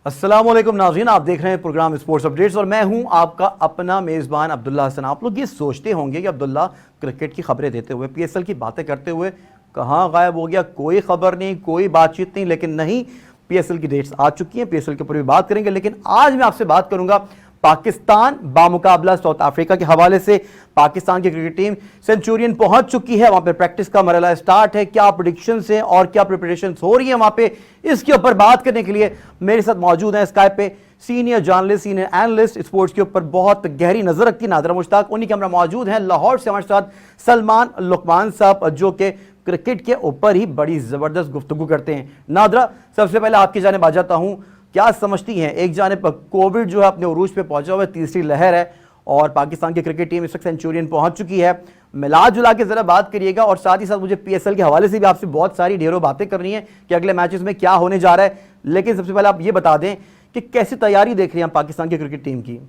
अस्सलामुअलैकुम नाज़रीन, आप देख रहे हैं प्रोग्राम स्पोर्ट्स अपडेट्स और मैं हूं आपका अपना मेज़बान अब्दुल्ला हसन। आप लोग ये सोचते होंगे कि अब्दुल्ला क्रिकेट की खबरें देते हुए, पीएसएल की बातें करते हुए कहां गायब हो गया, कोई खबर नहीं, कोई बातचीत नहीं। लेकिन नहीं, पीएसएल की डेट्स आ चुकी हैं, पीएसएल के ऊपर भी बात करेंगे। लेकिन आज मैं आपसे बात करूंगा पाकिस्तान बामुकाबला साउथ अफ्रीका के हवाले से। पाकिस्तान की क्रिकेट टीम सेंचुरियन पहुंच चुकी है, वहां पे प्रैक्टिस का मरहला स्टार्ट है। क्या प्रेडिक्शंस हैं और क्या प्रिपरेशन हो रही है वहां पे, इसके ऊपर बात करने के लिए मेरे साथ मौजूद हैं स्काइप पे senior journalist, senior analyst, sports के ऊपर बहुत गहरी नजर रखती है नादरा मुश्ताक। उन्हीं के हमरा मौजूद हैं लाहौर से हमारे साथ सलमान लुकमान साहब, जो कि क्रिकेट के ऊपर ही बड़ी जबरदस्त गुफ्तगू करते हैं। नादरा, सबसे पहले आपकी जानिब आ जाता हूं, क्या समझती हैं, एक जानिब पर कोविड जो है अपने उरूज पे पहुंचा हुआ है, तीसरी लहर है और पाकिस्तान की क्रिकेट टीम इस वक्त सेंचुरियन पहुंच चुकी है, मिला जुला के जरा बात करिएगा। और साथ ही साथ मुझे पीएसएल के हवाले से भी आपसे बहुत सारी ढेरों बातें करनी है कि अगले मैचेस में क्या होने जा रहा है। लेकिन सबसे पहले आप ये बता दें कि कैसी तैयारी देख रही हैं पाकिस्तान की क्रिकेट टीम की।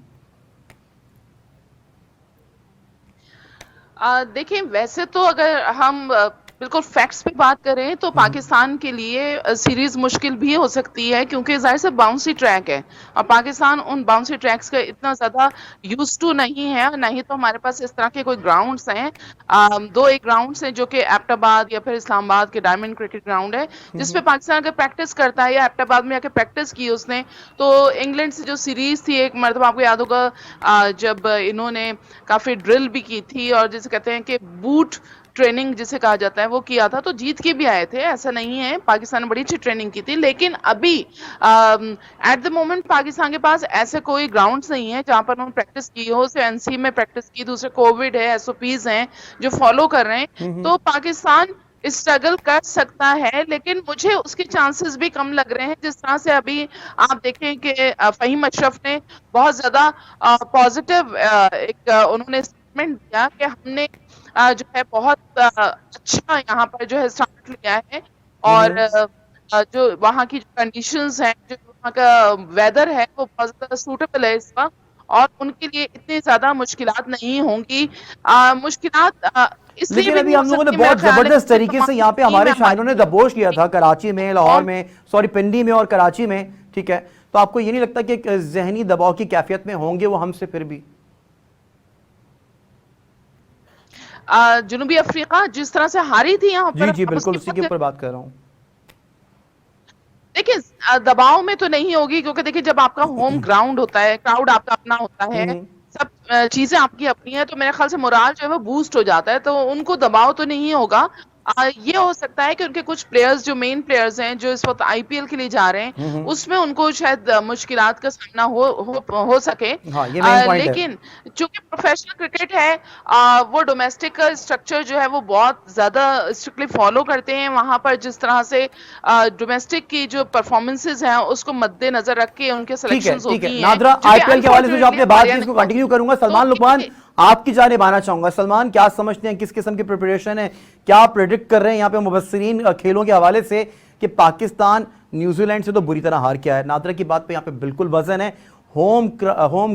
देखिए, वैसे तो अगर हम बिल्कुल फैक्ट्स पे बात करें तो पाकिस्तान के लिए सीरीज मुश्किल भी हो सकती है, क्योंकि जाहिर से बाउंसी ट्रैक है और पाकिस्तान उन बाउंसी ट्रैक्स का इतना ज्यादा यूज टू नहीं है। नहीं तो हमारे पास इस तरह के कोई ग्राउंड्स हैं, दो एक ग्राउंड्स हैं जो कि एबटाबाद या फिर इस्लामाबाद के डायमंड क्रिकेट ग्राउंड है, जिसपे पाकिस्तान अगर प्रैक्टिस करता है या एबटाबाद में आके प्रैक्टिस की उसने, तो इंग्लैंड से जो सीरीज थी एक मरतबा, आपको याद होगा जब इन्होंने काफी ड्रिल भी की थी और जिसे कहते हैं कि बूट ट्रेनिंग जिसे कहा जाता है वो किया था, तो जीत के भी आए थे, ऐसा नहीं है। पाकिस्तान ने बड़ी अच्छी ट्रेनिंग की थी, लेकिन अभी एट द मोमेंट पाकिस्तान के पास ऐसे कोई ग्राउंड्स नहीं है जहां पर उन्होंने प्रैक्टिस की हो। सिर्फ एनसी में प्रैक्टिस की, दूसरे कोविड है, एसओपीज हैं जो फॉलो कर रहे हैं, तो पाकिस्तान स्ट्रगल कर सकता है। लेकिन मुझे उसके चांसेस भी कम लग रहे हैं, जिस तरह से अभी आप देखें कि फहीम अशरफ ने बहुत ज्यादा पॉजिटिव एक उन्होंने स्टेटमेंट दिया कि हमने जो है बहुत अच्छा यहाँ पर जो है स्टार्ट लिया है और जो वहाँ की जो कंडीशंस हैं, जो वहाँ का वेदर है वो बहुत ज्यादा सूटेबल है इस वक्त और उनके लिए इतनी ज्यादा मुश्किलात नहीं होंगी। मुश्किलात इसलिए लेकिन भी अभी नहीं हो हम लोगों ने सकती, मेरा बहुत ख्याल है जबरदस्त कि तरीके से यहाँ पे हमारे शायरों ने दबोच किया था कराची में, लाहौर में, सॉरी पिंडी में और कराची में, ठीक है। तो आपको ये नहीं लगता कि जहनी दबाव की कैफियत में होंगे वो हमसे फिर भी? जुनूबी अफ्रीका जिस तरह से हारी थी यहाँ पर, जी बिल्कुल, उसी के ऊपर बात कर रहा हूँ। देखिए, दबाव में तो नहीं होगी, क्योंकि देखिए जब आपका होम ग्राउंड होता है, क्राउड आपका अपना होता है, सब चीजें आपकी अपनी है, तो मेरे ख्याल से मोराल जो है वो बूस्ट हो जाता है, तो उनको दबाव तो नहीं होगा। ये हो सकता है कि उनके कुछ प्लेयर्स जो मेन प्लेयर्स हैं जो इस वक्त आईपीएल के लिए जा रहे हैं, उसमें उनको शायद मुश्किलात का सामना हो सके। हाँ, ये मेन पॉइंट है। लेकिन चूंकि प्रोफेशनल क्रिकेट है, वो डोमेस्टिक का स्ट्रक्चर जो है वो बहुत ज्यादा स्ट्रिक्टली फॉलो करते हैं। वहां पर जिस तरह से डोमेस्टिक की जो परफॉर्मेंसेज हैं उसको मद्देनजर रख के उनके सिलेक्शंस होती हैं। नादरा, आईपीएल के हवाले से जो आपने बात की इसको कंटिन्यू करूंगा। सलमान लुकमान, आपकी जानिब आना चाहूंगा। सलमान, क्या समझते हैं, किस किस्म की प्रिपरेशन है, क्या प्रेडिक्ट कर रहे हैं यहाँ पे मुबस्सिरीन खेलों के हवाले से कि पाकिस्तान न्यूजीलैंड से तो बुरी तरह हार के आया है? नादरा की बात पे यहाँ पे बिल्कुल वजन है। होम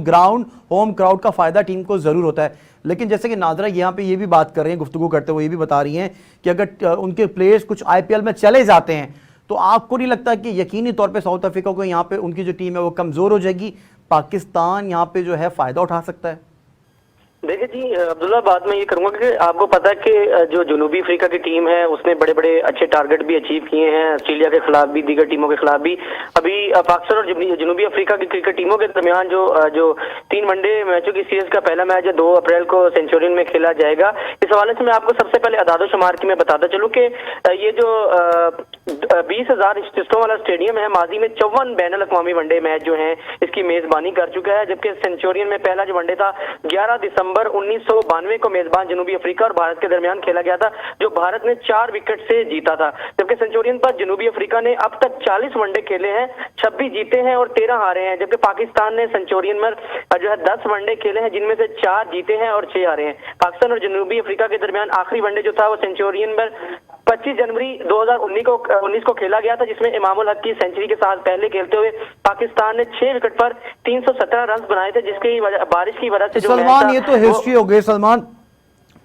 ग्राउंड, होम क्राउड का फायदा टीम को जरूर होता है, लेकिन जैसे कि नादरा यहाँ पे ये भी बात कर रहे हैं, गुफ्तगू करते हुए ये भी बता रही हैं कि अगर उनके प्लेयर्स कुछ आईपीएल में चले जाते हैं तो आपको नहीं लगता कि यकीनी तौर पे साउथ अफ्रीका को यहाँ पे उनकी जो टीम है वो कमजोर हो जाएगी, पाकिस्तान यहाँ पे जो है फायदा उठा सकता है? देखिए जी अब्दुल्ला, बात मैं ये करूंगा कि आपको पता है कि जो जनूबी अफ्रीका की टीम है उसने बड़े बड़े अच्छे टारगेट भी अचीव किए हैं, ऑस्ट्रेलिया के खिलाफ भी, दीगर टीमों के खिलाफ भी। अभी पाकिस्तान और जनूबी अफ्रीका की क्रिकेट टीमों के दरमियान जो 3 वनडे मैचों की सीरीज का पहला मैच 2 अप्रैल को सेंचुरियन में खेला जाएगा। इस हवाले से मैं आपको सबसे पहले अदादो शुमार की मैं बताता चलूँ कि ये जो 20,000 स्टेडियम वाला स्टेडियम है, माजी में 54 बैनुल अक़वामी वनडे मैच जो है इसकी मेजबानी कर चुका है, जबकि सेंचुरियन में पहला जो वनडे था 11 दिसंबर 1992 को मेजबान जनूबी अफ्रीका और भारत के दरमियान खेला गया था, जो भारत ने 4 विकेट से जीता था। जबकि सेंचुरियन पर जनूबी अफ्रीका ने अब तक 40 वनडे खेले हैं, 26 जीते हैं और 13 हारे हैं, जबकि पाकिस्तान ने सेंचुरियन में जो है 10 वनडे खेले हैं, जिनमें से 4 जीते हैं और 6 हारे हैं। पाकिस्तान और जनूबी अफ्रीका के दरमियान आखिरी वनडे जो था वो सेंचुरियन में 25 जनवरी 2019 को खेला गया था, जिसमें इमामुल हक की सेंचुरी के साथ पहले खेलते हुए पाकिस्तान ने 6 विकेट पर 317 रन बनाए थे, जिसकी बारिश की वजह से जो सलमान, ये तो हिस्ट्री हो गई। सलमान,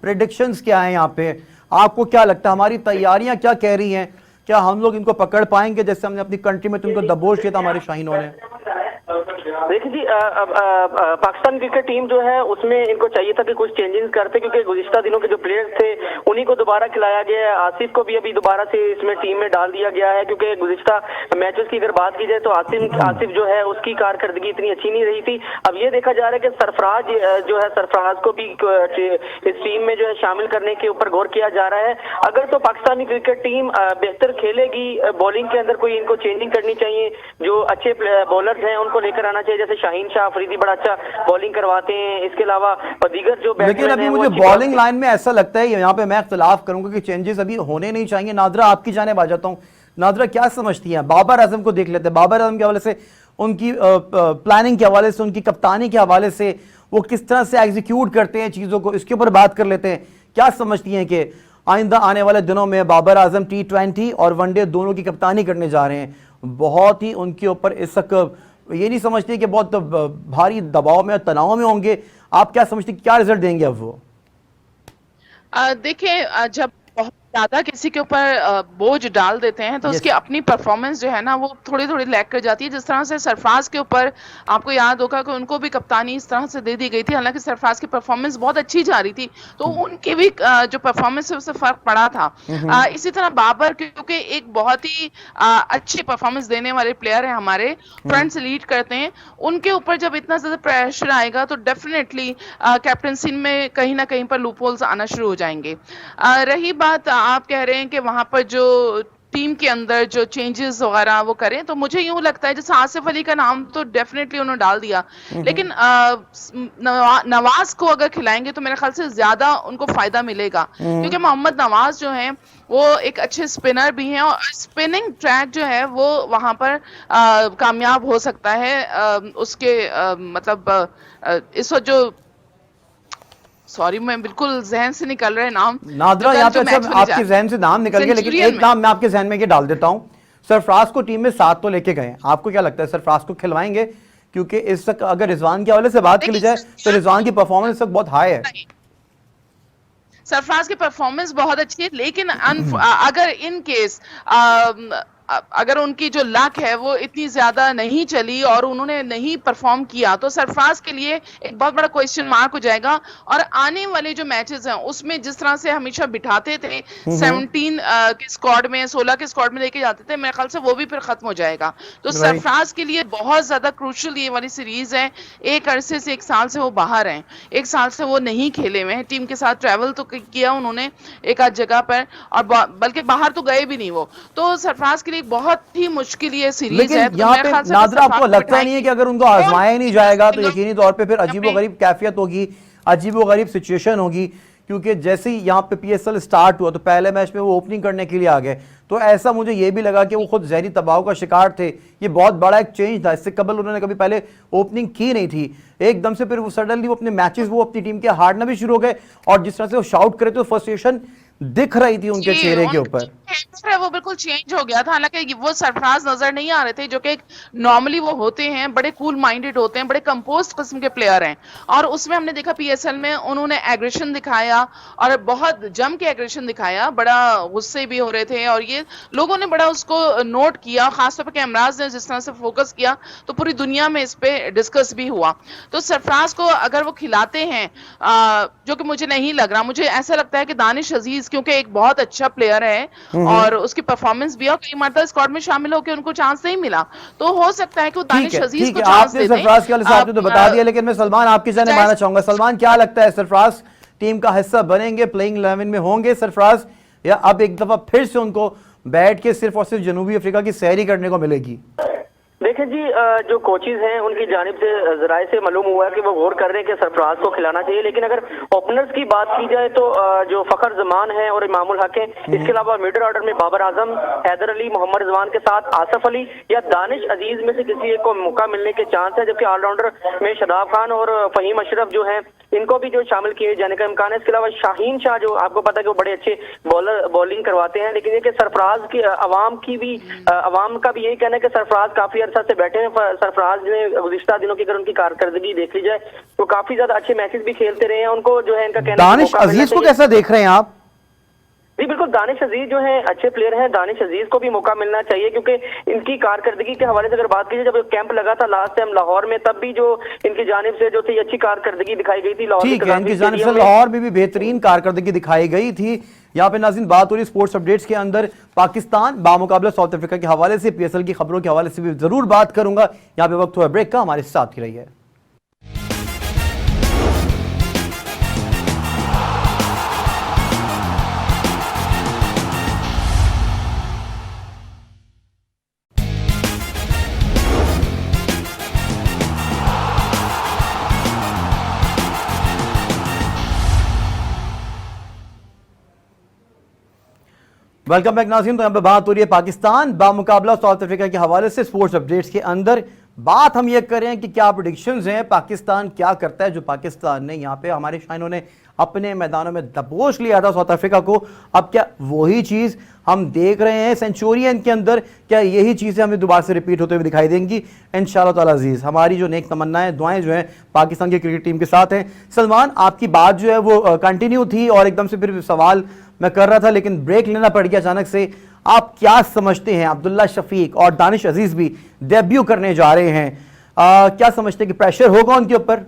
प्रेडिक्शंस क्या है यहाँ पे, आपको क्या लगता है, हमारी तैयारियां क्या कह रही हैं? क्या हम लोग इनको पकड़ पाएंगे जैसे हमने अपनी कंट्री में तुमको दबोच किया था हमारे शाहीनों ने? देखिए जी, पाकिस्तान क्रिकेट टीम जो है उसमें इनको चाहिए था कि कुछ चेंजेस करते, क्योंकि गुज़िश्ता दिनों के जो प्लेयर्स थे उन्हीं को दोबारा खिलाया गया है। आसिफ को भी अभी दोबारा से इसमें टीम में डाल दिया गया है, क्योंकि गुज़िश्ता मैचेस की अगर बात की जाए तो आसिफ जो है उसकी कारकर्दगी इतनी अच्छी नहीं रही थी। अब ये देखा जा रहा है कि सरफराज जो है, सरफराज को भी इस टीम में जो है शामिल करने के ऊपर गौर किया जा रहा है। अगर तो पाकिस्तानी क्रिकेट टीम बेहतर खेलेगी, बॉलिंग के अंदर कोई इनको चेंजिंग करनी चाहिए, जो अच्छे बॉलर्स हैं उनको लेकर आना चाहिए, जैसे शाहीन शाह अफरीदी बड़ा अच्छा बॉलिंग करवाते हैं। इसके अलावा दीगर जो लेकिन अभी मुझे बॉलिंग लाइन में ऐसा लगता है, यहाँ पे मैं इख्तिलाफ करूंगा कि चेंजेस अभी होने नहीं चाहिए। नादरा, आपकी जानिब आ जाता हूँ। नादरा, क्या समझती हैं? बाबर आजम को देख लेते हैं। बाबर आजम के हवाले से, उनकी प्लानिंग के हवाले से, उनकी कप्तानी के हवाले से, वो किस तरह से एग्जीक्यूट करते हैं चीज़ों को, इसके ऊपर बात कर लेते हैं। क्या समझती हैं कि आइंदा आने वाले दिनों में बाबर आजम T20 और वनडे दोनों की कप्तानी करने जा रहे हैं? बहुत ही उनके ऊपर इस वक्त ये नहीं समझती कि बहुत भारी दबाव में और तनाव में होंगे? आप क्या समझती, क्या रिजल्ट देंगे अब वो? देखिए, जब बहुत ज्यादा किसी के ऊपर बोझ डाल देते हैं तो उसकी अपनी परफॉर्मेंस जो है ना वो थोड़ी थोड़ी लैग कर जाती है। जिस तरह से सरफराज के ऊपर आपको याद होगा कि उनको भी कप्तानी इस तरह से दे दी गई थी, हालांकि सरफराज की परफॉर्मेंस बहुत अच्छी जा रही थी, तो उनकी भी जो परफॉर्मेंस है उससे फर्क पड़ा था। इसी तरह बाबर, क्योंकि एक बहुत ही अच्छी परफॉर्मेंस देने वाले प्लेयर है हमारे, फ्रंट से लीड करते हैं, उनके ऊपर जब इतना ज्यादा प्रेशर आएगा तो डेफिनेटली कैप्टनसी में कहीं ना कहीं पर लूपहोल्स आना शुरू हो जाएंगे। रही बात, आप कह रहे हैं कि वहां पर जो टीम के अंदर जो चेंजेस वगैरह वो करें, तो मुझे यूं लगता है जैसे आसिफ अली का नाम तो डेफिनेटली उन्होंने डाल दिया, लेकिन नवाज को अगर खिलाएंगे तो मेरे ख्याल से ज्यादा उनको फायदा मिलेगा, क्योंकि मोहम्मद नवाज जो है वो एक अच्छे स्पिनर भी हैं और स्पिनिंग ट्रैक जो है वो वहां पर कामयाब हो सकता है। उसके इस वक्त जो, सॉरी मैं बिल्कुल जहन से निकल रहे नाम, नादरा, यहाँ पे अच्छा आपके जहन से नाम निकल गए, लेकिन एक नाम मैं आपके जहन में ये डाल देता हूँ। सरफराज को टीम में साथ तो लेके गए, आपको क्या लगता है सरफराज को खिलवाएंगे? क्योंकि इस तक अगर रिजवान के हवाले से बात की जाए तो रिजवान की परफॉर्मेंस इस वक्त बहुत हाई है। सरफराज की परफॉर्मेंस बहुत अच्छी है, लेकिन अगर इन केस अगर उनकी जो लक है वो इतनी ज्यादा नहीं चली और उन्होंने नहीं परफॉर्म किया तो सरफराज के लिए एक बहुत बड़ा क्वेश्चन मार्क हो जाएगा। और आने वाले जो मैचेस हैं उसमें जिस तरह से हमेशा बिठाते थे 17 के स्क्वाड में, 16 के स्क्वाड में लेके जाते थे, मेरे ख्याल से वो भी फिर खत्म हो जाएगा। तो सरफराज के लिए बहुत ज्यादा क्रूशियल ये वाली सीरीज है। एक अरसे से, एक साल से वो बाहर हैं, एक साल से वो नहीं खेले हुए हैं, टीम के साथ ट्रैवल तो किया उन्होंने एक आध जगह पर, और बल्कि बाहर तो गए भी नहीं वो, तो सरफराज के लिए बहुत ही मुश्किल ये सीरीज है। यहाँ पे नादरा, आपको लगता नहीं है कि अगर उनको आजमाया नहीं जाएगा तो यकीनी तौर पे फिर अजीबोगरीब कैफियत होगी, अजीबोगरीब सिचुएशन होगी? क्योंकि जैसे ही यहाँ पे PSL स्टार्ट हुआ तो पहले मैच में वो ओपनिंग करने के लिए आ गए, तो ऐसा मुझे ये भी लगा कि वो खुद जहरी तबाह का शिकार थे। ये बहुत बड़ा एक चेंज था, इससे कबल उन्होंने कभी पहले ओपनिंग की नहीं थी। एकदम से फिर वो सडनली वो अपने मैचेस वो अपनी टीम के हारना भी शुरू हो गए, और जिस तरह से वो शाउट करे तो फ्रस्ट्रेशन दिख रही थी उनके चेहरे के ऊपर, वो बिल्कुल चेंज हो गया था। हालांकि वो सरफराज नजर नहीं आ रहे थे जो कि नॉर्मली वो होते हैं, बड़े कूल माइंडेड होते हैं, बड़े कंपोज्ड किस्म के प्लेयर हैं, और उसमें हमने देखा PSL में उन्होंने एग्रेशन दिखाया और बहुत जम के एग्रेशन दिखाया, बड़ा गुस्से भी हो रहे थे, और ये लोगों ने बड़ा उसको नोट किया, खासतौर पर कैमराज ने जिस तरह से फोकस किया तो पूरी दुनिया में इस पे डिस्कस भी हुआ। तो सरफराज को अगर वो खिलाते हैं, जो कि मुझे नहीं लग रहा, मुझे ऐसा लगता है कि दानिश अजीज क्योंकि एक बहुत अच्छा प्लेयर है और उसकी परफॉर्मेंस भी, और कई मरतबा स्क्वाड में शामिल होकर उनको चांस नहीं मिला, तो हो सकता है कि वो दानिश अजीज को चांस दे दें। सरफराज के साथ तो बता दिया, लेकिन मैं सलमान आपकी जाने मानना चाहूंगा। सलमान, क्या लगता है सरफराज टीम का हिस्सा बनेंगे, प्लेइंग 11 में होंगे सरफराज, या अब एक दफा फिर से उनको बैठ के सिर्फ और सिर्फ जनूबी अफ्रीका की सैरी करने को मिलेगी? देखिए जी, जो कोचेज हैं उनकी जानिब से जराए से मालूम हुआ है कि वो गौर कर रहे हैं कि सरफराज को खिलाना चाहिए, लेकिन अगर ओपनर्स की बात की जाए तो जो फखर जमान है और इमामुल हक है, इसके अलावा मिडिल ऑर्डर में बाबर आजम, हैदर अली, मोहम्मद रिजवान के साथ आसिफ अली या दानिश अजीज में से किसी एक को मौका मिलने के चांस है, जबकि ऑलराउंडर में शादाब खान और फहीम अशरफ जो है इनको भी जो शामिल किए जाने का इम्कान है। इसके अलावा शाहीन शाह, जो आपको पता है कि वो बड़े अच्छे बॉलिंग करवाते हैं, लेकिन ये कि सरफराज की अवाम का भी यही कहना है कि सरफराज काफी अरसा से बैठे हैं। सरफराज ने गुज़िश्ता दिनों की अगर उनकी कारकर्दगी देख ली जाए तो काफी ज्यादा अच्छे मैचेस भी खेलते रहे हैं, उनको जो है इनका कहना दानिश अजीज को कैसा देख रहे हैं आप? जी बिल्कुल, दानिश अजीज जो हैं अच्छे प्लेयर हैं। दानिश अजीज को भी मौका मिलना चाहिए क्योंकि इनकी कारकर्दगी के हवाले से अगर बात कीजिए, जब कैंप लगा था लास्ट टाइम लाहौर में, तब भी जो इनकी जानिब से जो थी अच्छी कारकर्दगी दिखाई गई थी लाहौर ठीक है, इनकी जानिब से स्टेडियम में। लाहौर में भी बेहतरीन कारकर्दगी दिखाई गई थी। यहाँ पे नाज़रीन बात हो रही स्पोर्ट्स अपडेट्स के अंदर पाकिस्तान बामुकाबला साउथ अफ्रीका के हवाले से, पीएसएल की खबरों के हवाले से भी जरूर बात करूंगा। यहाँ पे वक्त हुआ ब्रेक का, हमारे साथ ही रहिए। वेलकम बैक नाज़रीन। तो यहाँ पे बात हो रही है पाकिस्तान बामुकाबला साउथ अफ्रीका के हवाले से स्पोर्ट्स अपडेट्स के अंदर। बात हम ये कर रहे हैं कि क्या प्रेडिक्शंस हैं, पाकिस्तान क्या करता है। जो पाकिस्तान ने यहाँ पे हमारे शाइनों ने अपने मैदानों में दबोच लिया था साउथ अफ्रीका को, अब क्या वही चीज़ हम देख रहे हैं सेंचुरियन के अंदर? क्या यही चीज़ें हमें दोबारा से रिपीट होते हुए दिखाई देंगी? इंशाअल्लाह ताला अजीज़, हमारी जो नेक तमन्नाएं दुआएं जो हैं पाकिस्तान की क्रिकेट टीम के साथ हैं। सलमान, आपकी बात जो है वो कंटिन्यू थी और एकदम से फिर सवाल मैं कर रहा था लेकिन ब्रेक लेना पड़ गया अचानक से। आप क्या समझते हैं, अब्दुल्ला शफीक और दानिश अजीज भी डेब्यू करने जा रहे हैं, क्या समझते हैं कि प्रेशर होगा उनके ऊपर?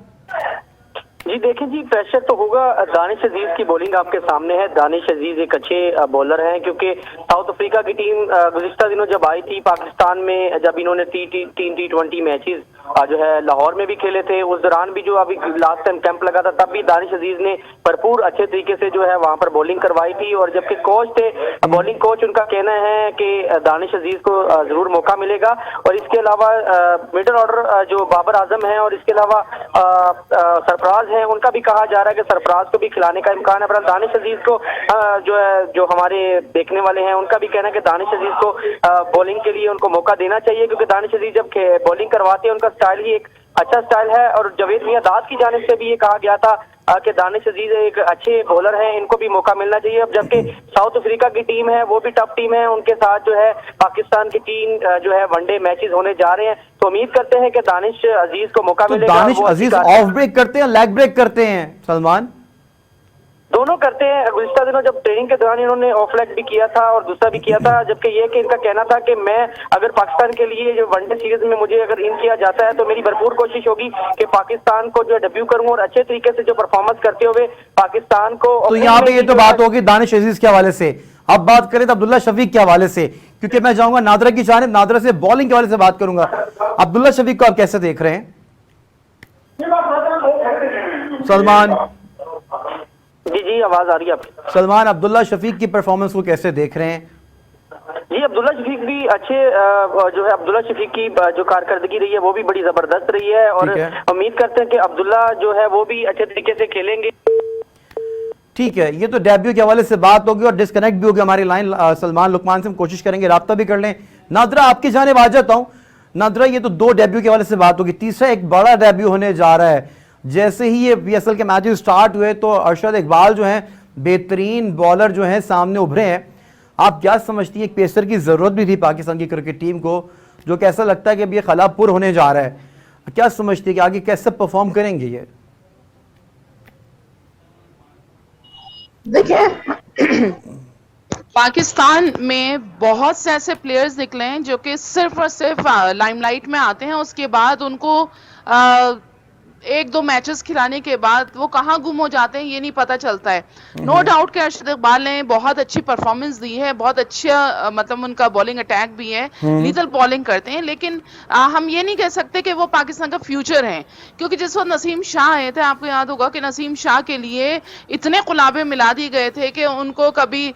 जी देखें जी, प्रेशर तो होगा। दानिश अजीज की बॉलिंग आपके सामने है। दानिश अजीज एक अच्छे बॉलर हैं क्योंकि साउथ अफ्रीका की टीम गुज़िश्ता दिनों जब आई थी पाकिस्तान में, जब इन्होंने तीन T20 मैचेस जो है लाहौर में भी खेले थे, उस दौरान भी जो अभी लास्ट टाइम कैंप लगा था तब भी दानिश अजीज ने भरपूर अच्छे तरीके से जो है वहां पर बॉलिंग करवाई थी। और जबकि कोच थे, बॉलिंग कोच, उनका कहना है कि दानिश अजीज को जरूर मौका मिलेगा। और इसके अलावा मिडल ऑर्डर जो बाबर आजम है और इसके अलावा सरफराज है, उनका भी कहा जा रहा है कि सरफराज को भी खिलाने का इम्कान है। पर दानिश अजीज को जो है, जो हमारे देखने वाले हैं उनका भी कहना है कि दानिश अजीज को बॉलिंग के लिए उनको मौका देना चाहिए क्योंकि दानिश अजीज जब बॉलिंग करवाते हैं उनका स्टाइल ही एक अच्छा स्टाइल है। और जावेद मियां दाद की जानिब से भी ये कहा गया था कि दानिश अजीज एक अच्छे बॉलर हैं, इनको भी मौका मिलना चाहिए। अब जबकि साउथ अफ्रीका की टीम है वो भी टफ टीम है, उनके साथ जो है पाकिस्तान की टीम जो है वनडे मैचेस होने जा रहे हैं, तो उम्मीद करते हैं कि दानिश अजीज को मौका तो मिलेगा। दानिश अजीज ऑफ ब्रेक करते हैं, लेग ब्रेक करते हैं सलमान? दोनों करते हैं। गुज़िश्ता दिनों जब ट्रेनिंग के दौरान इन्होंने ऑफ लेग भी किया था और दूसरा भी किया था, जबकि ये कि इनका कहना था कि मैं अगर पाकिस्तान के लिए जो वनडे सीरीज में मुझे अगर इन किया जाता है तो मेरी भरपूर कोशिश होगी कि पाकिस्तान को जो डेब्यू करूं और अच्छे तरीके से जो परफॉर्मेंस करते हुए पाकिस्तान को। तो यहाँ पे ये तो बात होगी दानिश अजीज के हवाले से। अब बात करें तो अब्दुल्ला शफीक के हवाले से, क्योंकि मैं जाऊंगा नादरा की जानिब, नादरा से बॉलिंग के हवाले से बात करूंगा। अब्दुल्ला शफीक को आप कैसे देख रहे हैं सलमान? जी आवाज आ रही है आपकी? सलमान, अब्दुल्ला शफीक की परफॉर्मेंस को कैसे देख रहे हैं? जी अब्दुल्ला शफीक भी अच्छे जो है, अब्दुल्ला शफीक की जो कारकर्दगी रही है वो भी बड़ी जबरदस्त रही है और उम्मीद करते हैं कि अब्दुल्ला जो है वो भी अच्छे तरीके से खेलेंगे। ठीक है, ये तो डेब्यू के हवाले से बात होगी और डिस्कनेक्ट भी होगी हमारी लाइन सलमान लुकमान से, हम कोशिश करेंगे राब्ता भी कर लें। नादरा, आपकी जानिब आ जाता हूं। नादरा, ये तो दो डेब्यू के हवाले से बात होगी, तीसरा एक बड़ा डेब्यू होने जा रहा है। जैसे ही ये पीएसएल के मैचेस स्टार्ट हुए तो अरशद इकबाल जो हैं बेहतरीन बॉलर जो हैं सामने उभरे हैं। आप क्या समझती हैं, एक पेसर की जरूरत भी थी पाकिस्तान की क्रिकेट टीम को, जो कैसा लगता है कि अब ये खलापुर होने जा रहा है, क्या समझती है कि आगे कैसे परफॉर्म करेंगे ये? देखिए पाकिस्तान में बहुत से ऐसे प्लेयर्स निकले हैं जो कि सिर्फ और सिर्फ लाइमलाइट में आते हैं, उसके बाद उनको एक दो मैचेस खिलाने के बाद वो कहाँ गुम हो जाते हैं ये नहीं पता चलता है। नो डाउट कि अरशद इकबाल ने बहुत अच्छी परफॉर्मेंस दी है, बहुत अच्छा मतलब उनका बॉलिंग अटैक भी है, लीथल बॉलिंग करते हैं, लेकिन हम ये नहीं कह सकते कि वो पाकिस्तान का फ्यूचर है। क्योंकि जिस वक्त नसीम शाह आए थे, आपको याद होगा कि नसीम शाह के लिए इतने गुलाबे मिला दिए गए थे कि उनको कभी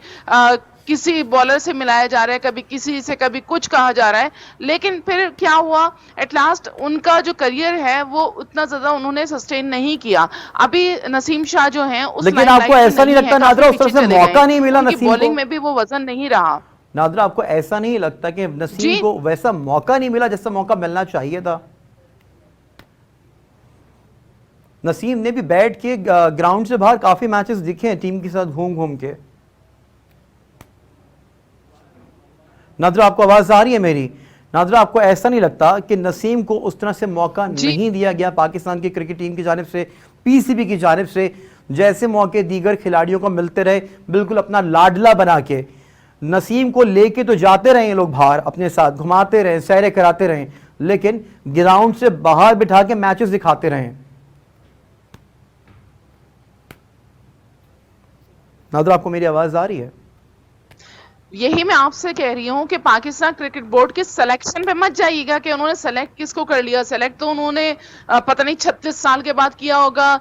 किसी बॉलर से मिलाया जा रहा है, कभी किसी से, कभी कुछ कहा जा रहा है, लेकिन फिर क्या हुआ, एट लास्ट उनका जो करियर है वो उतना ज्यादा उन्होंने सस्टेन नहीं किया। अभी नसीम शाह जो हैं उस लेकिन आपको ऐसा नहीं लगता नादरा उस तरह से मौका नहीं मिला नसीम को? बॉलिंग में भी वो वजन नहीं रहा। नादरा, आपको ऐसा नहीं लगता कि नसीम को वैसा मौका नहीं मिला जैसा मौका मिलना चाहिए था? नसीम ने भी बैठ के ग्राउंड से बाहर काफी मैचेस दिखे हैं टीम के साथ घूम घूम के। नादरा, आपको आवाज आ रही है मेरी? नादरा, आपको ऐसा नहीं लगता कि नसीम को उस तरह से मौका नहीं दिया गया पाकिस्तान की क्रिकेट टीम की जानिब से, पीसीबी की जानिब से? जैसे मौके दीगर खिलाड़ियों को मिलते रहे, बिल्कुल अपना लाडला बना के नसीम को लेके तो जाते रहे ये लोग बाहर, अपने साथ घुमाते रहे, सैरे कराते रहे, लेकिन ग्राउंड से बाहर बिठा के मैचेस दिखाते रहे। नादर, आपको मेरी आवाज आ रही है? यही मैं आपसे कह रही हूँ कि पाकिस्तान क्रिकेट बोर्ड के सिलेक्शन पे मत जाइएगा कि उन्होंने सेलेक्ट किसको कर लिया। सेलेक्ट तो उन्होंने पता नहीं 36 साल के बाद किया होगा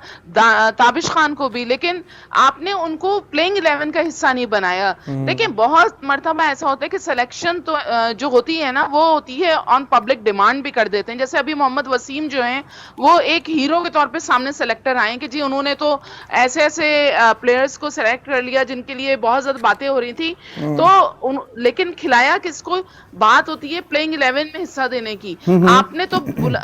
ताबिश खान को भी, लेकिन आपने उनको प्लेइंग 11 का हिस्सा नहीं बनाया। देखिए बहुत मरतबा ऐसा होता है कि सिलेक्शन तो जो होती है ना, वो होती है ऑन पब्लिक डिमांड भी कर देते हैं। जैसे अभी मोहम्मद वसीम जो हैं वो एक हीरो के तौर पे सामने सेलेक्टर आए कि जी उन्होंने तो ऐसे ऐसे प्लेयर्स को सेलेक्ट कर लिया जिनके लिए बहुत ज्यादा बातें हो रही थी, तो लेकिन खिलाया किसको? बात होती है प्लेइंग 11 में हिस्सा देने की। आपने तो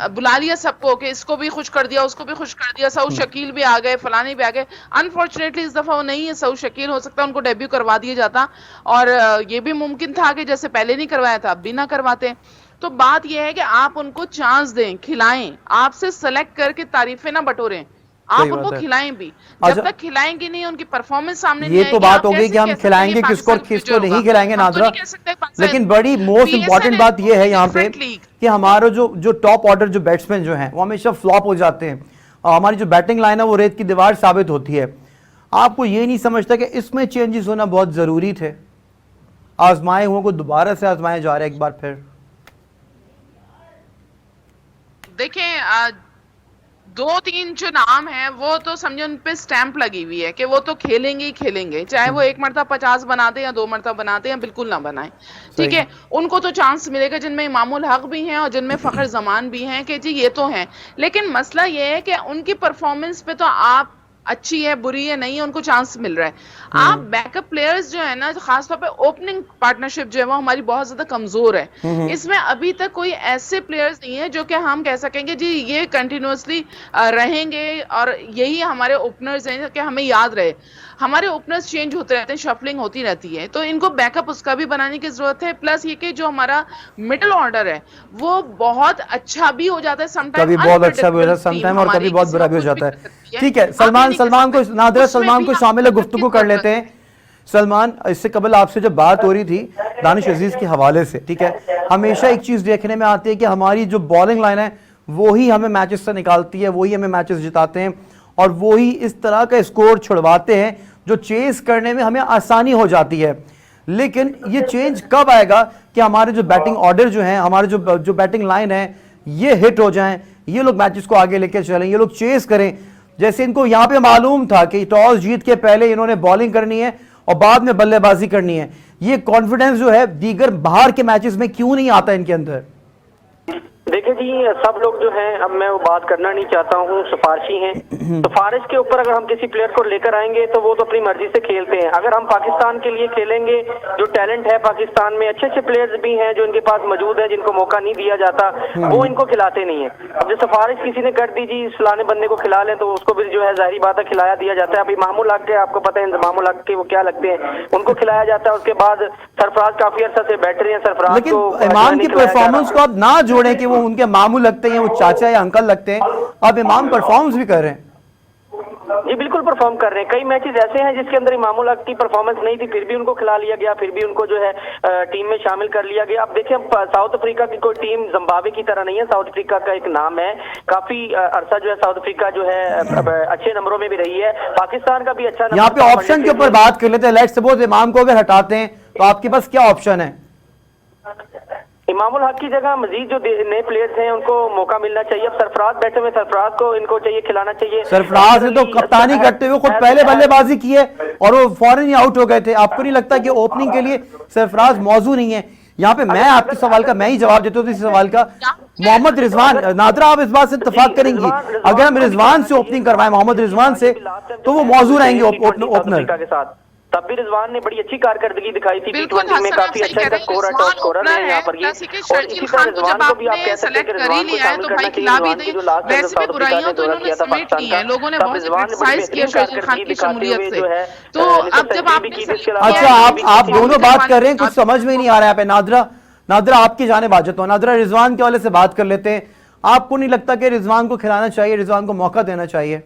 बुला लिया सबको कि इसको भी खुश कर दिया, उसको भी खुश कर दिया, सऊद शकील भी आ गए, फलाने भी आ गए। अनफॉर्चुनेटली इस दफा वो नहीं है सऊद शकील, हो सकता है उनको डेब्यू करवा दिया जाता, और ये भी मुमकिन था कि जैसे पहले नहीं करवाया था अब भी ना करवाते। तो बात यह है कि आप उनको चांस दें, खिलाएं, आपसे सेलेक्ट करके तारीफें ना बटोरें, आप उनको खिलाएं भी। जब तक खिलाएंगे नहीं, उनकी परफॉर्मेंस सामने नहीं ये आएगी, तो बात होगी कि हम खिलाएंगे किसको और किसको नहीं खिलाएंगे नादरा। लेकिन बड़ी मोस्ट इंपॉर्टेंट बात ये है यहाँ पे कि हमारा जो टॉप ऑर्डर जो बैट्समैन जो हैं वो हमेशा फ्लॉप हो जाते हैं, और हमारी जो बैटिंग लाइन है वो रेत की दीवार साबित होती है। आपको ये नहीं समझता कि इसमें चेंजेस होना बहुत जरूरी थे? आजमाए हुए को दोबारा से आजमाया जा रहा है एक बार फिर। देखें, 2-3 जो नाम है वो तो समझो उन पे स्टैंप लगी हुई है कि वो तो खेलेंगे ही खेलेंगे, चाहे वो एक मरतबा 50 बना दे या 2 मरतबा बनाते या बिल्कुल ना बनाए, ठीक है। उनको तो चांस मिलेगा, जिनमें इमामुल हक भी हैं और जिनमें फखर जमान भी हैं कि जी ये तो हैं। लेकिन मसला ये है कि उनकी परफॉर्मेंस पे तो आप अच्छी है बुरी है नहीं है, उनको चांस मिल रहा है। आप बैकअप प्लेयर्स जो है ना, खासतौर पे ओपनिंग पार्टनरशिप जो है वो हमारी बहुत ज्यादा कमजोर है। इसमें अभी तक कोई ऐसे प्लेयर्स नहीं है जो कि हम कह सकेंगे जी ये कंटिन्यूअसली रहेंगे और यही हमारे ओपनर्स हैं कि हमें याद रहे। हमारे ओपनर्स चेंज होते रहते हैं, शफलिंग होती रहती है, तो इनको बैकअप उसका भी बनाने की जरूरत है। प्लस ये कि जो हमारा मिडिल ऑर्डर है वो बहुत अच्छा भी हो जाता है समटाइम, कभी बहुत अच्छा भी हो जाता है समटाइम, और कभी बहुत बुरा भी हो जाता है। ठीक है, सलमान को नादरा सलमान को शामिल गुफ्तगू कर लेते हैं। सलमान, इससे कबल आपसे जब बात हो रही थी दानिश अजीज के हवाले से, ठीक है, हमेशा एक चीज देखने में आती है कि हमारी जो बॉलिंग लाइन है वो ही हमें मैचेस से निकालती है, वही हमें मैचेस जिताते हैं, और वो ही इस तरह का स्कोर छुड़वाते हैं जो चेस करने में हमें आसानी हो जाती है। लेकिन ये चेंज कब आएगा कि हमारे जो बैटिंग ऑर्डर जो है, हमारे जो बैटिंग लाइन है ये हिट हो जाएं, ये लोग मैचेस को आगे लेके चलें, ये लोग चेस करें। जैसे इनको यहाँ पे मालूम था कि टॉस जीत के पहले इन्होंने बॉलिंग करनी है और बाद में बल्लेबाजी करनी है। ये कॉन्फिडेंस जो है दीगर बाहर के मैचेस में क्यों नहीं आता इनके अंदर? देखिए जी, सब लोग जो हैं, अब मैं वो बात करना नहीं चाहता हूँ, सिफारशी हैं। सिफारिश के ऊपर अगर हम किसी प्लेयर को लेकर आएंगे तो वो तो अपनी मर्जी से खेलते हैं। अगर हम पाकिस्तान के लिए खेलेंगे, जो टैलेंट है पाकिस्तान में, अच्छे अच्छे प्लेयर्स भी हैं जो इनके पास मौजूद है, जिनको मौका नहीं दिया जाता, वो इनको खिलाते नहीं है। अब जो सिफारिश किसी ने कर दी जी फलाने बंदे को खिला लें, तो उसको भी जो है जाहिर बात है खिलाया दिया जाता है। अभी इमामुल हक के आपको पता है, इमामुल हक के वो क्या लगते हैं, उनको खिलाया जाता है। उसके बाद सरफराज काफी अर्सा से बैठ रहे हैं, सरफराज लेकिन को इमाम की परफॉर्मेंस को आप ना जोड़ें कि वो उनके मामू लगते हैं, वो चाचा या अंकल लगते हैं। अब इमाम परफॉर्मेंस भी कर रहे हैं जी, बिल्कुल परफॉर्म कर रहे हैं। कई मैचेस ऐसे हैं जिसके अंदर इमामुल हक की परफॉर्मेंस नहीं थी, फिर भी उनको खिला लिया गया, फिर भी उनको जो है टीम में शामिल कर लिया गया। अब देखिए, साउथ अफ्रीका की कोई टीम जिम्बाब्वे की तरह नहीं है। साउथ अफ्रीका का एक नाम है, काफी अरसा जो है साउथ अफ्रीका जो है अच्छे नंबरों में भी रही है। पाकिस्तान का भी अच्छा यहाँ पे ऑप्शन के ऊपर बात कर लेते हैं। लेट्स सपोज इमाम को अगर हटाते हैं तो आपके पास क्या ऑप्शन है? इमामुल हक की जगह मजीद जो नए प्लेयर्स हैं उनको मौका मिलना चाहिए। अब सरफराज बैठे हुए, सरफराज को इनको चाहिए खिलाना चाहिए। सरफराज ने तो कप्तानी करते हुए खुद पहले बल्लेबाजी की है और वो फौरन ही आउट हो गए थे। आपको नहीं लगता कि ओपनिंग के लिए सरफराज मौजूद नहीं है? यहाँ पे मैं आपके सवाल का मैं ही जवाब देता हूँ इस सवाल का। मोहम्मद रिजवान, नादरा आप इस बात से इत्तेफाक करेंगी, अगर हम रिजवान से ओपनिंग करवाएं, मोहम्मद रिजवान से, तो वो मौजूद रहेंगे ओपनर के साथ। तब भी रिजवान ने बड़ी अच्छी कारकर्दगी दिखाई थी, T20 में काफी अच्छा स्कोर है, टॉप स्कोरर है यहाँ पर ये। और इसी तरह रिजवान को भी आप कह सकते हैं कि रिजवान को शामिल करना चाहिए। रिजवान की जो लास्ट में साउथ अफ्रीका ने दौरा किया था पाकिस्तान का, तब रिजवान ने बड़ी बेहतरीन कारकर्दगी दिखाते हुए जो है तो अब जब आप अच्छा आप दोनों बात कर रहे हैं, कुछ समझ में नहीं आ रहा है। नादरा आपकी जानिब आ जाता हूं। नादरा, रिजवान के वाले से बात कर लेते हैं। आपको नहीं लगता कि रिजवान को खिलाना चाहिए, रिजवान को मौका देना चाहिए?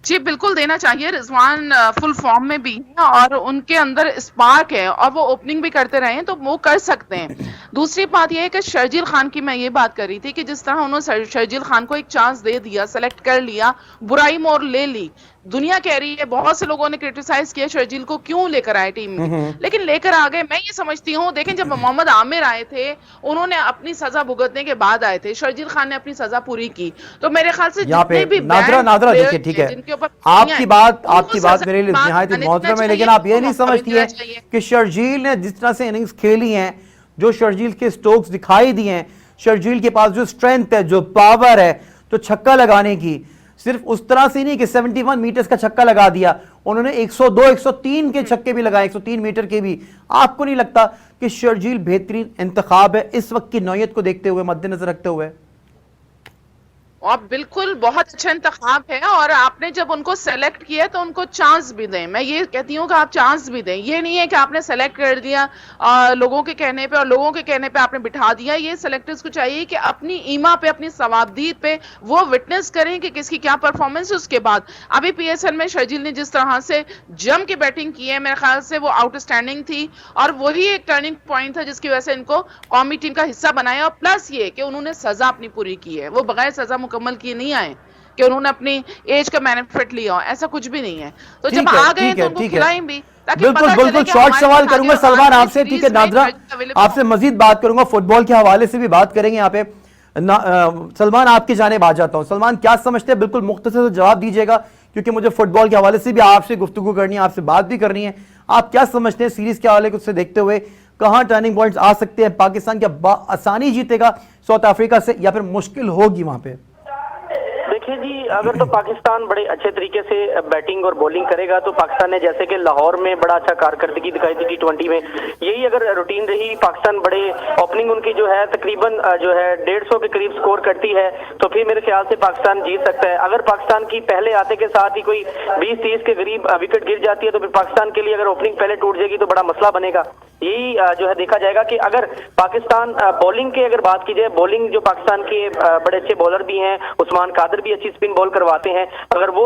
जी बिल्कुल देना चाहिए। रिजवान फुल फॉर्म में भी है और उनके अंदर स्पार्क है और वो ओपनिंग भी करते रहे हैं तो वो कर सकते हैं। दूसरी बात ये है कि शर्जील खान की मैं ये बात कर रही थी कि जिस तरह उन्होंने शर्जील खान को एक चांस दे दिया, सेलेक्ट कर लिया, बुराई मोड़ ले ली। दुनिया कह रही है, बहुत से लोगों ने क्रिटिसाइज किया शर्जील को क्यों लेकर आए टीम में, लेकिन लेकर आ गए। मैं ये समझती हूँ, देखें जब मोहम्मद आमिर आए थे उन्होंने अपनी सजा भुगतने के बाद आए थे, शर्जील खान ने अपनी सजा पूरी की। तो मेरे ख्याल से यहाँ पे जितने भी नादरा नादरा देखिए, ठीक है, जिनके ऊपर आपकी बात मेरे लिए निहायत ही मोहतरम है, लेकिन आप ये नहीं समझती है कि शर्जील ने जिस तरह से इनिंग्स खेली हैं, जो शर्जील के स्ट्रोक्स दिखाई दिए हैं, शर्जील के पास जो स्ट्रेंथ है, जो पावर है, तो छक्का लगाने की, सिर्फ उस तरह से नहीं कि 71 मीटर्स का छक्का लगा दिया, उन्होंने 102 103 के छक्के भी लगाए, 103 मीटर के भी। आपको नहीं लगता कि शर्जील बेहतरीन इंतखाब है इस वक्त की नौयत को देखते हुए, मद्देनजर रखते हुए? और बिल्कुल बहुत अच्छा इंतखाब है और आपने जब उनको सेलेक्ट किया तो उनको चांस भी दें। मैं ये कहती हूँ कि आप चांस भी दें, ये नहीं है कि आपने सेलेक्ट कर दिया लोगों के कहने पे और लोगों के कहने पे आपने बिठा दिया। ये सेलेक्टर्स को चाहिए कि अपनी ईमा पे, अपनी सवाबदीद पे वो विटनेस करें कि किसकी क्या परफॉर्मेंस है। उसके बाद अभी पीएसएल में शर्जील ने जिस तरह से जम के बैटिंग की है, मेरे ख्याल से वो आउटस्टैंडिंग थी और वही एक टर्निंग पॉइंट था जिसकी वजह से इनको कौमी टीम का हिस्सा बनाया। और प्लस ये कि उन्होंने सजा अपनी पूरी की है, वो बगैर सजा मुकम्मल किए नहीं आए कि उन्होंने अपनी एज का बेनिफिट लिया, ऐसा कुछ भी नहीं है। तो जब आ गए तो उनको खिलाएं भी, ताकि बिल्कुल पता बिल्कुल चले कि शॉर्ट हमारे सवाल पास करूंगा आगे सलमान आगे आपसे, ठीक है सीरीज में नादरा, available आपसे मजीद बात करूंगा, फुटबॉल के हवाले से भी बात करेंगे यहाँ पे। सलमान आपकी जानिब आ जाता हूँ। सलमान क्या समझते हैं, बिल्कुल मुख्तसर से जवाब दीजिएगा क्योंकि मुझे फुटबॉल के हवाले से भी आपसे गुफ्तगू करनी है, आपसे बात भी करनी है। आप क्या समझते हैं सीरीज के हवाले से देखते हुए, कहाँ टर्निंग पॉइंट्स आ सकते हैं? पाकिस्तान क्या आसानी जीतेगा साउथ अफ्रीका से या फिर मुश्किल होगी वहां पे? देखिए जी, अगर तो पाकिस्तान बड़े अच्छे तरीके से बैटिंग और बॉलिंग करेगा तो पाकिस्तान ने जैसे कि लाहौर में बड़ा अच्छा कारकर्दगी दिखाई थी T20 में, यही अगर रूटीन रही, पाकिस्तान बड़े ओपनिंग उनकी जो है तकरीबन जो है 150 के करीब स्कोर करती है तो फिर मेरे ख्याल से पाकिस्तान जीत सकता है। अगर पाकिस्तान की पहले आते के साथ ही कोई 20-30 के करीब विकेट गिर जाती है तो फिर पाकिस्तान के लिए अगर ओपनिंग पहले टूट जाएगी तो बड़ा मसला बनेगा। यही जो है देखा जाएगा कि अगर पाकिस्तान बॉलिंग की अगर बात की जाए, बॉलिंग जो पाकिस्तान के बड़े अच्छे बॉलर भी हैं, उस्मान कादर भी अच्छी स्पिन बॉल करवाते हैं, अगर वो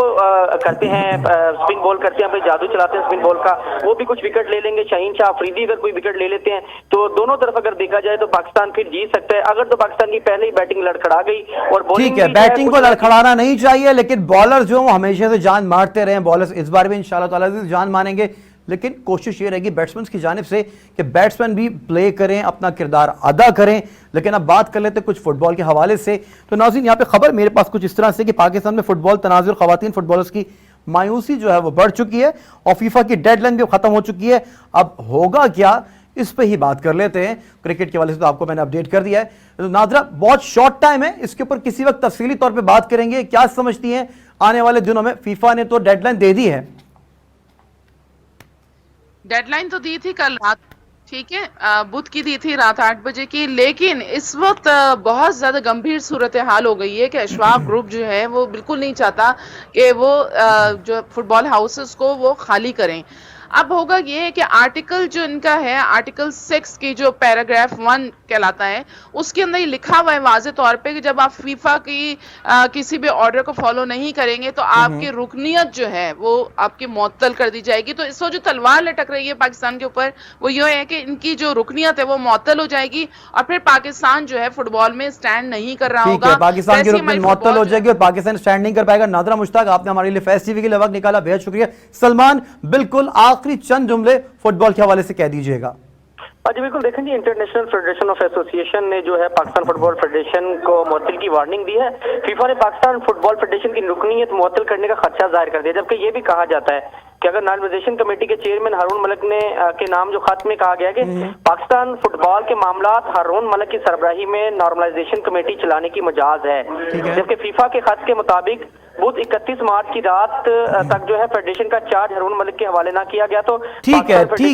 करते हैं स्पिन बॉल करते हैं, जादू चलाते हैं स्पिन बॉल का, वो भी कुछ विकेट ले लेंगे। शाहीन शाह अफरीदी अगर कोई विकेट ले लेते हैं तो दोनों तरफ अगर देखा जाए तो पाकिस्तान फिर जीत सकता है। अगर तो पाकिस्तान की पहले ही बैटिंग लड़खड़ा गई और बॉलिंग, ठीक है, बैटिंग को लड़खड़ाना नहीं चाहिए, लेकिन बॉलर जो हमेशा से जान मारते रहे, बॉलर्स इस बार भी इंशाल्लाह ताला से जान मारेंगे, लेकिन कोशिश ये रहेगी बैट्समैन की जानिब से कि बैट्समैन भी प्ले करें, अपना किरदार अदा करें। लेकिन अब बात कर लेते हैं कुछ फुटबॉल के हवाले से। तो नाज़रीन, यहाँ पे खबर मेरे पास कुछ इस तरह से कि पाकिस्तान में फुटबॉल तनाज़ुर ख़वातीन फुटबॉलर्स की मायूसी जो है वो बढ़ चुकी है और फीफा की डेडलाइन भी खत्म हो चुकी है। अब होगा क्या, इस पे ही बात कर लेते हैं। क्रिकेट के हवाले से तो आपको मैंने अपडेट कर दिया है, तो नादरा बहुत शॉर्ट टाइम है, इसके ऊपर किसी वक्त तफसीली तौर पर बात करेंगे। क्या समझती हैं आने वाले दिनों में? फीफा ने तो डेडलाइन दे दी है, डेडलाइन तो दी थी कल रात, ठीक है, बुध की दी थी रात 8 बजे की, लेकिन इस वक्त बहुत ज्यादा गंभीर सूरत हाल हो गई है कि अशवाक ग्रुप जो है वो बिल्कुल नहीं चाहता कि वो जो फुटबॉल हाउसेस को वो खाली करें। अब होगा ये है कि आर्टिकल जो इनका है, आर्टिकल 6 की जो पैराग्राफ 1 कहलाता है, उसके अंदर ये लिखा हुआ है वाज़े तौर पे कि जब आप फीफा की किसी भी ऑर्डर को फॉलो नहीं करेंगे तो आपकी रुकनियत जो है वो आपकी मुअत्तल कर दी जाएगी। तो इस वक्त जो तलवार लटक रही है पाकिस्तान के ऊपर वो ये है कि इनकी जो रुकनियत है वो मुअत्तल हो जाएगी और फिर पाकिस्तान जो है फुटबॉल में स्टैंड नहीं कर रहा होगा। पाकिस्तान की रुकनियत मुअत्तल हो जाएगी और पाकिस्तान स्टैंड नहीं कर पाएगा। नादरा मुश्ताक, आपने हमारे लिए फैस टीवी के लिए वक्त निकाला, बेहद शुक्रिया। सलमान, बिल्कुल आखिरी चंद जुमले फुटबॉल के हवाले से कह दीजिएगा। जी बिल्कुल, देखें जी, इंटरनेशनल फेडरेशन ऑफ एसोसिएशन ने जो है पाकिस्तान फुटबॉल फेडरेशन को मुअत्तल की वार्निंग दी है। फीफा ने पाकिस्तान फुटबॉल फेडरेशन की रुकनीयत मुअत्तल करने का खदशा जाहिर कर दिया, जबकि ये भी कहा जाता है कि अगर नॉर्मलाइजेशन कमेटी के चेयरमैन हारून मलिक ने के नाम जो खत में कहा गया कि पाकिस्तान फुटबॉल के मामलात हारून मलिक की सरबराही में नॉर्मलाइजेशन कमेटी चलाने की मजाज है, जबकि फीफा के खत के मुताबिक बुध 31 मार्च की रात तक जो है फेडरेशन का चार्ज हारून मलिक के हवाले ना किया गया। तो ठीक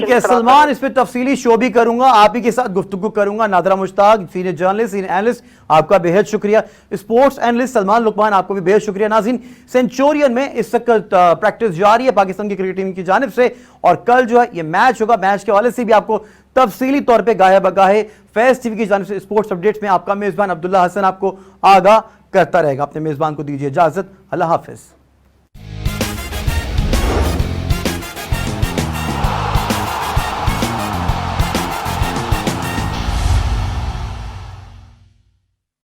है सलमान, इस पे तफसीली शो भी करूंगा, आप ही के साथ गुफ्तगू करूंगा। NADRA Mushtaq, senior journalist, senior analyst, आपका बेहद शुक्रिया। स्पोर्ट्स एनालिस्ट सलमान लुकमान, आपको भी बेहद शुक्रिया। नाज़रीन, सेंचुरियन में इस वक्त प्रैक्टिस जारी है पाकिस्तान की क्रिकेट टीम की जानिब से और कल जो है ये मैच होगा। मैच के हवाले से भी आपको तफसीली तौर पर गाहे बगाहे फैस टीवी की जानिब से स्पोर्ट्स अपडेट्स में आपका मेजबान अब्दुल्ला हसन आपको आगाह करता रहेगा। अपने मेजबान को दीजिए इजाजत, अल्लाह हाफिज।